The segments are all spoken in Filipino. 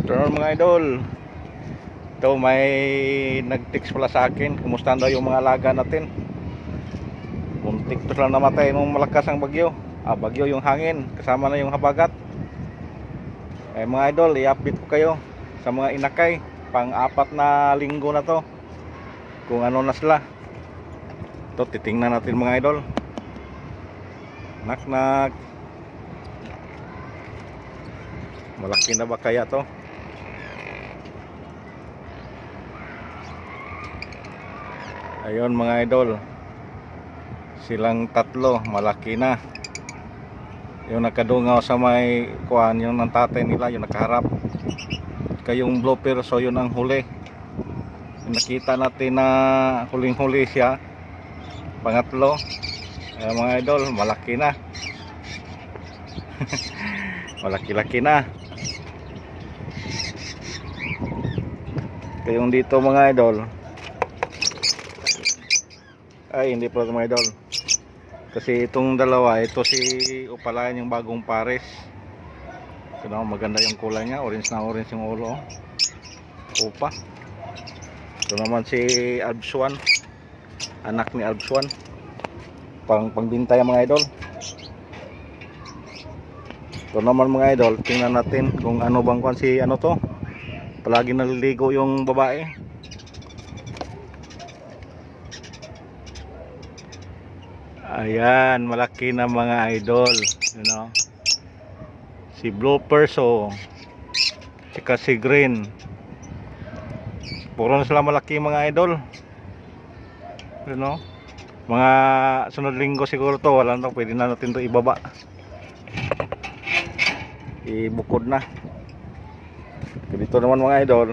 Afternoon mga idol. Ito may nag-text pala sa akin. Kumusta daw yung mga alaga natin. Muntik pa sila namatay nung malakas ang bagyo. Bagyo yung hangin. Kasama na yung habagat. Mga idol, i-update ko kayo sa mga inakay. Pang-4 na linggo na to. Kung ano na sila. Ito, titingnan natin mga idol. Nak-nak. Malaki na ba kaya to? Ayun mga idol, silang tatlo, malaki na. Yung nakadungaw sa may kuan, yung ng tatay nila, yung nakaharap. Kayong blooper, so yun ang huli. Yung nakita natin na huling-huli siya, pangatlo. Ayun mga idol, malaki na. Malaki-laki na. Kayong dito mga idol, ay hindi pala mga idol, kasi itong dalawa, ito si Upalayan yung bagong pares. Ito na, maganda yung kulay niya, orange na orange yung ulo, upa. Ito naman si Albswan, anak ni Albswan, pangbintay mga idol. Ito naman mga idol, tingnan natin kung ano bang kwan si ano to. Palagi naliligo yung babae. Ayan, malaki na mga idol, you know. Si Blue Perso, tsaka si Green. Puro na sila malaki mga idol, you know. Mga sunod linggo siguro to, wala na, pwede na natin to ibaba. Ibukod na. Dito naman mga idol,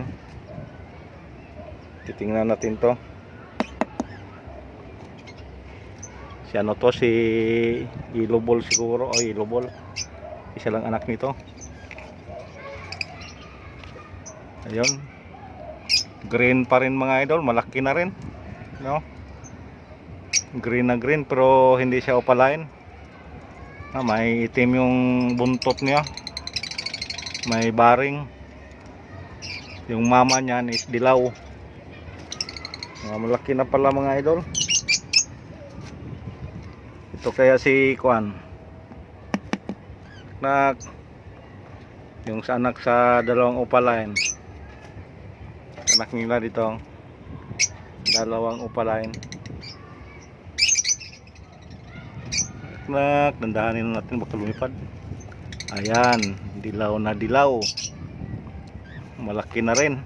titingnan natin to. Si ano to, si Ilobol siguro, o Ilobol, isa lang anak nito. Ayun, green pa rin mga idol, malaki na rin, no? Green na green, pero hindi siya opaline. May itim yung buntot niya, may baring. Yung mama niyan is dilaw. Malaki na pala mga idol. Ito kaya si Kwan, nak, yung sa anak sa dalawang Opaline. Anak nila dito, dalawang Opaline. Nak, dandahanin natin baka lumipad. Ayan, dilaw na dilaw. Malaki na rin,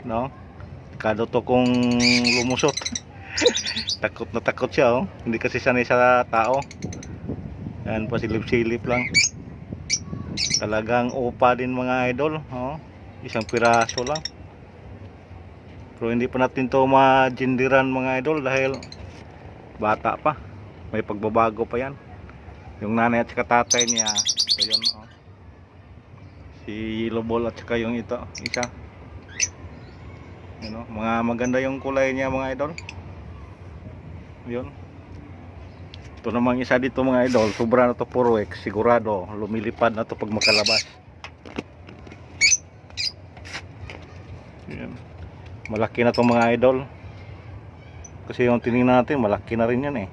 no? Kado to kung lumusot. Takot na takot siya, oh. Hindi kasi sanay sa tao. Yan, pasilip-silip lang. Talagang upa din mga idol, oh. Isang piraso lang. Pero hindi pa natin to majindiran mga idol dahil bata pa. May pagbabago pa yan. Yung nanay at saka tatay niya, ito yun, oh. Si Lobol at saka yung ito, isa. You know, mga maganda yung kulay niya mga idol. Yun. Ito namang isa dito mga idol, sobra na to puro sigurado lumilipad na to pag makalabas. Yun. Malaki na to mga idol. Kasi yung tinignan natin, malaki na rin yan eh.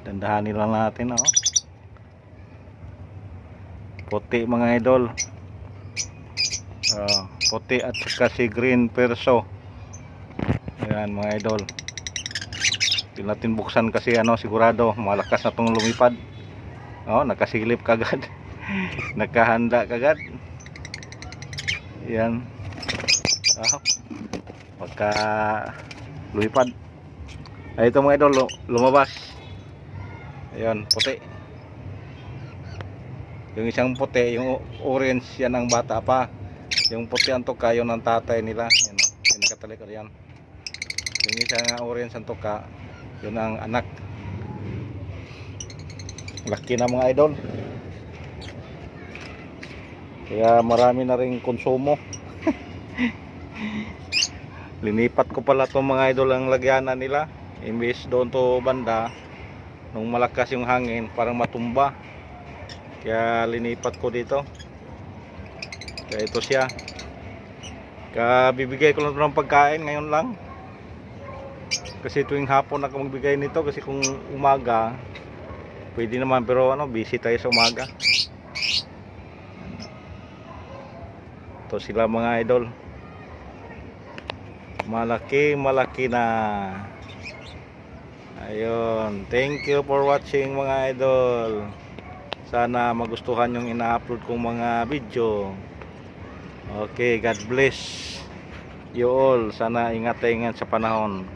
Dandahanin lang natin, oh. Puti mga idol. Puti at saka si Green Perso. Ayan mga idol. Hindi natin buksan kasi ano, sigurado malakas na itong lumipad. Nakasilip kagad. Nakahanda kagad. Ayan. Pagka lumipad. Ay, ito mga idol, lumabas. Ayan, puti. Yung isang puti, yung orange, yan ang bata pa. Yung puti ang tuka, yun ang tatay nila. Yan, yung nakatalik yan. Yung isang orange ang tuka, yun ang anak. Laki na mga idol. Kaya marami na rin konsumo. Linipat ko pala itong mga idol ang lagyanan nila. Imbis doon to banda, nung malakas yung hangin, parang matumba. Kaya linipat ko dito. Kaya ito siya. Bibigay ko lang ito ng pagkain ngayon lang. Kasi tuwing hapon ako magbigay nito, kasi kung umaga pwede naman, pero busy tayo sa umaga. Ito sila mga idol. Malaki na. Ayun, thank you for watching mga idol. Sana magustuhan yung ina-upload kong mga video. Okay, God bless you all. Sana ingat sa panahon.